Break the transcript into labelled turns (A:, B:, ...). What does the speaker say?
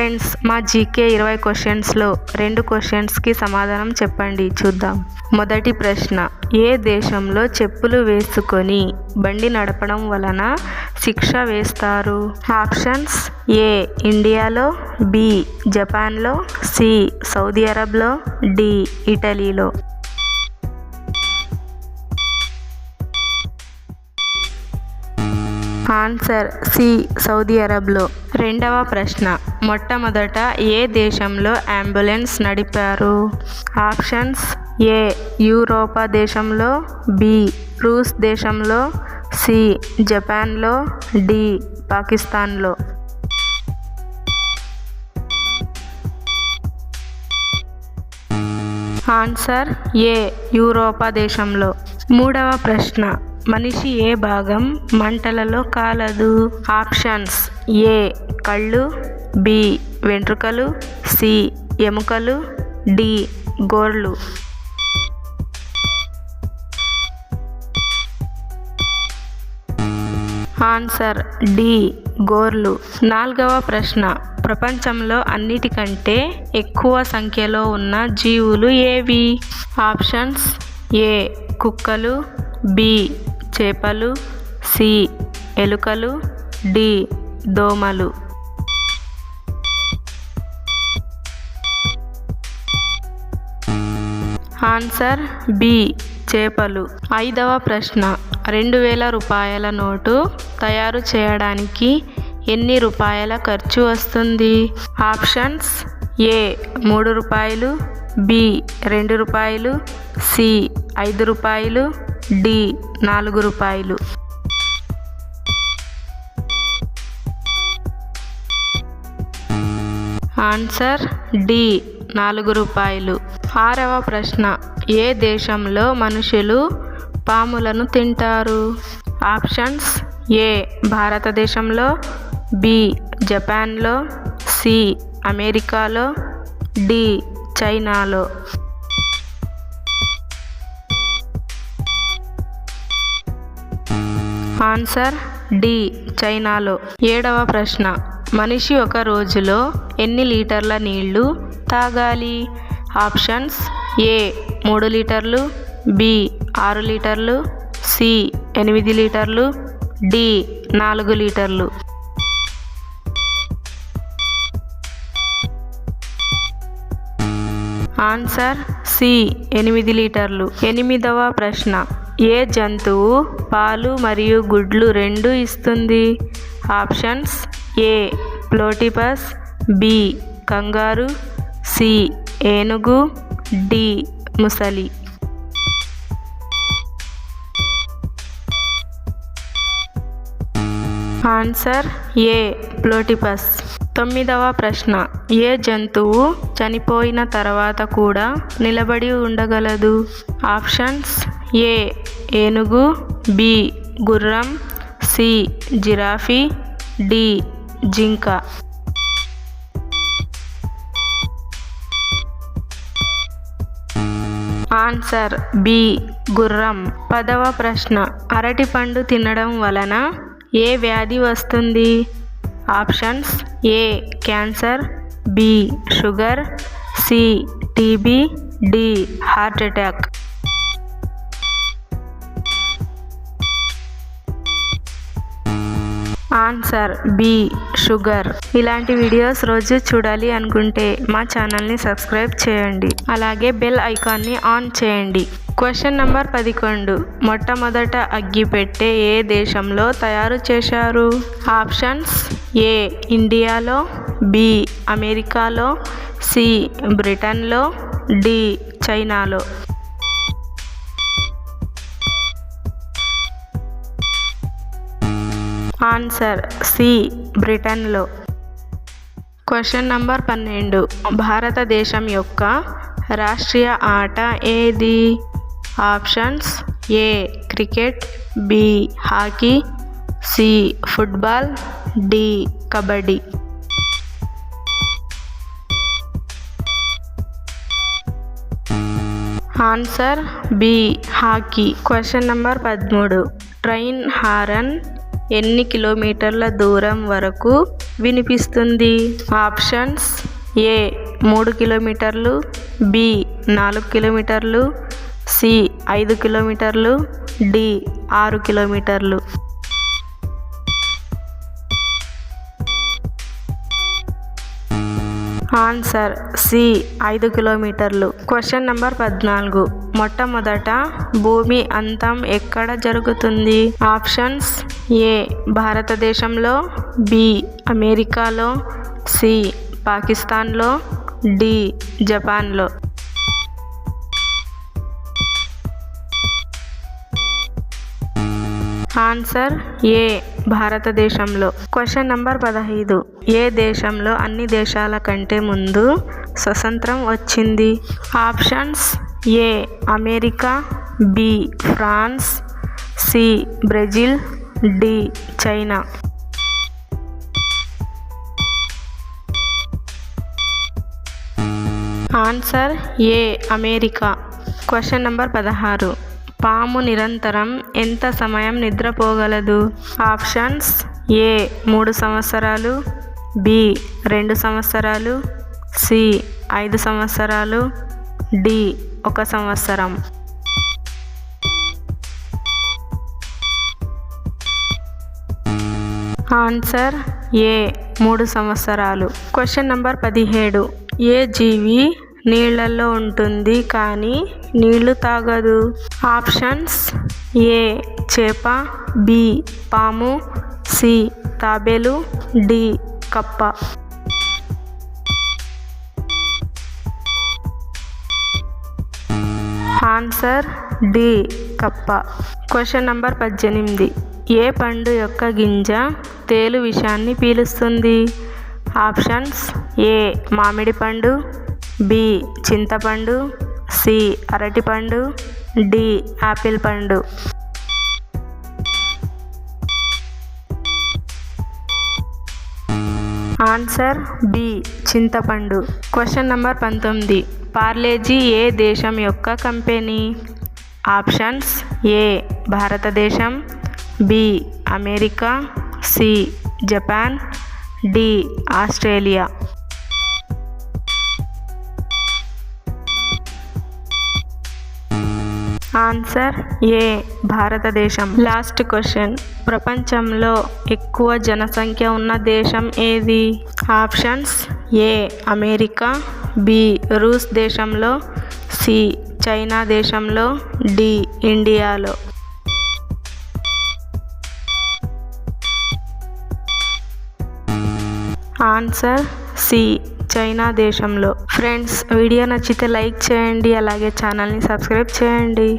A: Friends, మా GK 20 క్వశ్చన్స్లో 2 క్వశ్చన్స్కి సమాధానం చెప్పండి. చూద్దాం. మొదటి ప్రశ్న, ఏ దేశంలో చెప్పులు వేసుకొని బండి నడపడం వలన శిక్ష వేస్తారు? ఆప్షన్స్: ఏ ఇండియాలో, బి జపాన్లో, సి సౌదీ అరబ్లో, డి ఇటలీలో. ఆన్సర్ సి సౌదీ అరబ్లో. రెండవ ప్రశ్న, మొట్టమొదట ఏ దేశంలో అంబులెన్స్ నడిపారు? ఆప్షన్స్: ఏ యూరోపా దేశంలో, బి రూస్ దేశంలో, సి జపాన్లో, డి పాకిస్తాన్లో. ఆన్సర్ ఏ యూరోపా దేశంలో. మూడవ ప్రశ్న, మనిషి ఏ భాగం మంటలలో కాలదు? ఆప్షన్స్: ఏ కళ్ళు, బి వెంట్రుకలు, సి ఎముకలు, డి గోర్లు. ఆన్సర్ డి గోర్లు. నాలుగవ ప్రశ్న, ప్రపంచంలో అన్నిటికంటే ఎక్కువ సంఖ్యలో ఉన్న జీవులు ఏవి? ఆప్షన్స్: ఏ కుక్కలు, బి చేపలు, సి ఎలుకలు, డి దోమలు. ఆన్సర్ బి చేపలు. ఐదవ ప్రశ్న, 2000 రూపాయల నోటు తయారు చేయడానికి ఎన్ని రూపాయల ఖర్చు వస్తుంది? ఆప్షన్స్: ఏ 3 రూపాయలు, బి 2 రూపాయలు, సి 5 రూపాయలు, డి 4 రూపాయలు. ఆన్సర్ డి 4 రూపాయలు. ఆరవ ప్రశ్న, ఏ దేశంలో మనుషులు పాములను తింటారు? ఆప్షన్స్: ఏ భారతదేశంలో, బి జపాన్లో, సి అమెరికాలో, డి చైనాలో. ఆన్సర్ డి చైనాలో. ఏడవ ప్రశ్న, మనిషి ఒక రోజులో ఎన్ని లీటర్ల నీళ్లు తాగాలి? ఆప్షన్స్: ఏ 3 లీటర్లు, బి 6 లీటర్లు, సి 8 లీటర్లు, డి 4 లీటర్లు. ఆన్సర్ సి 8 లీటర్లు. ఎనిమిదవ ప్రశ్న, ఏ జంతువు పాలు మరియు గుడ్లు రెండూ ఇస్తుంది? ఆప్షన్స్: ఏ ప్లోటిపస్, బి కంగారు, సి ఏనుగు, డి ముసలి. ఆన్సర్ ఏ ప్లోటిపస్. తొమ్మిదవ ప్రశ్న, ఏ జంతువు చనిపోయిన తర్వాత కూడా నిలబడి ఉండగలదు? ఆప్షన్స్: ఏ ఏనుగు, బి గుర్రం, సి జిరాఫీ, డి జింక. ఆన్సర్ బి గుర్రం. 10వ ప్రశ్న, అరటిపండు తినడం వలన ఏ వ్యాధి వస్తుంది? Options: A cancer, B sugar, C TB, D heart attack. Answer B sugar. ఇలాంటి వీడియోస్ రోజు చూడాలి అనుకుంటే మా ఛానల్ని సబ్స్క్రైబ్ చేయండి. అలాగే బెల్ ఐకాన్ని ఆన్ చేయండి. క్వశ్చన్ నంబర్ 11, మొట్టమొదట అగ్గిపెట్టె ఏ దేశంలో తయారు చేశారు? ఆప్షన్స్: ఏ ఇండియాలో, బి అమెరికాలో, సి బ్రిటన్లో, డి చైనాలో. ఆన్సర్ సి బ్రిటన్లో. క్వశ్చన్ నంబర్ 12, భారతదేశం యొక్క రాష్ట్రీయ ఆట ఏది? Options: A cricket, B hockey, C football, D kabaddi. Answer B hockey. Question number 13, train horn ఎన్ని కిలోమీటర్ల దూరం వరకు వినిపిస్తుంది? ఆప్షన్స్: ఏ 3 కిలోమీటర్లు, బి 4 కిలోమీటర్లు, సి 5 కిలోమీటర్లు, డి 6 కిలోమీటర్లు. ఆన్సర్ సి 5 కిలోమీటర్లు. Question number 14. మొట్టమొదట భూమి అంతం ఎక్కడ జరుగుతుంది? ఆప్షన్స్: ఏ భారతదేశంలో, బి అమెరికాలో, సి పాకిస్తాన్లో, డి జపాన్లో. ఆన్సర్ ఏ భారతదేశంలో. Question number 15. ఏ దేశంలో అన్ని దేశాల కంటే ముందు స్వతంత్రం వచ్చింది? Options: A America, B France, C Brazil, D China. Answer A America. Question number 16. పాము నిరంతరం ఎంత సమయం నిద్రపోగలదు? ఆప్షన్స్: ఏ 3 సంవత్సరాలు, బి 2 సంవత్సరాలు, సి 5 సంవత్సరాలు, డి 1 సంవత్సరం. ఆన్సర్ ఏ 3 సంవత్సరాలు. Question number 17. ఏ జీవి నీళ్లలో ఉంటుంది కానీ నీళ్లు తాగదు? ఆప్షన్స్: ఏ చేప, బి పాము, సి తాబేలు, డి కప్ప. ఆన్సర్ డి కప్ప. Question number 18. ఏ పండు యొక్క గింజ తేలు విషాన్ని పీలుస్తుంది? ఆప్షన్స్: ఏ మామిడి పండు, బి చింతపండు, సి అరటిపండు, డి ఆపిల్ పండు. ఆన్సర్ బి చింతపండు. Question number 19. పార్లేజీ ఏ దేశం యొక్క కంపెనీ? ఆప్షన్స్: ఏ భారతదేశం, B America, C Japan, D Australia. Answer A భారతదేశం. Last question. ప్రపంచంలో ఎక్కువ జనసంఖ్య ఉన్న దేశం ఏది? ఆప్షన్స్: ఏ అమెరికా, బి రూస్ దేశంలో, సి చైనా దేశంలో, డి ఇండియాలో. ఆన్సర్ సి చైనా దేశంలో. ఫ్రెండ్స్, వీడియో నచ్చితే లైక్ చేయండి, అలాగే ఛానల్ని సబ్స్క్రైబ్ చేయండి.